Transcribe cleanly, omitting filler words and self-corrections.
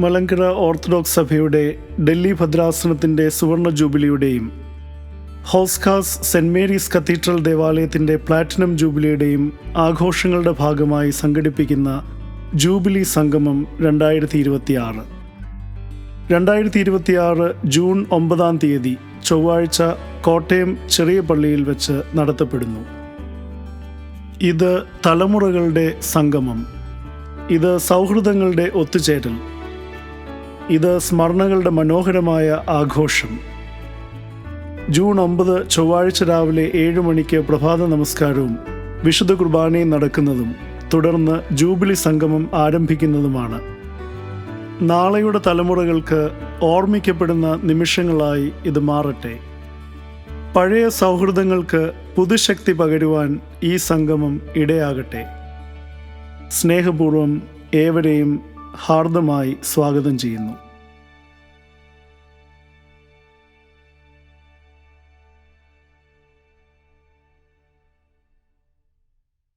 Malankara orthodox സഭയുടെ ഡൽഹി ഭദ്രാസനത്തിൻ്റെ സുവർണ ജൂബിലിയുടെയും Hauz Khas cent Mary's cathedral ദേവാലയത്തിൻ്റെ പ്ലാറ്റിനം ജൂബിലിയുടെയും ആഘോഷങ്ങളുടെ ഭാഗമായി സംഘടിപ്പിക്കുന്ന ജൂബിലി സംഗമം 2026 ജൂൺ 9 ചൊവ്വാഴ്ച കോട്ടയം ചെറിയ പള്ളിയിൽ വെച്ച് നടത്തപ്പെടുന്നു. ഇത് തലമുറകളുടെ സംഗമം, ഇത് സൗഹൃദങ്ങളുടെ ഒത്തുചേരൽ, ഇത് സ്മരണകളുടെ മനോഹരമായ ആഘോഷം. ജൂൺ 9 ചൊവ്വാഴ്ച രാവിലെ 7 മണിക്ക് പ്രഭാത നമസ്കാരവും വിശുദ്ധ കുർബാനയും നടക്കുന്നതും തുടർന്ന് ജൂബിലി സംഗമം ആരംഭിക്കുന്നതുമാണ്. നാളെയുടെ തലമുറകൾക്ക് ഓർമ്മിക്കപ്പെടുന്ന നിമിഷങ്ങളായി ഇത് മാറട്ടെ. പഴയ സൗഹൃദങ്ങൾക്ക് പുതുശക്തി പകരുവാൻ ഈ സംഗമം ഇടയാകട്ടെ. സ്നേഹപൂർവ്വം ഏവരെയും ഹാർദമായി സ്വാഗതം ചെയ്യുന്നു.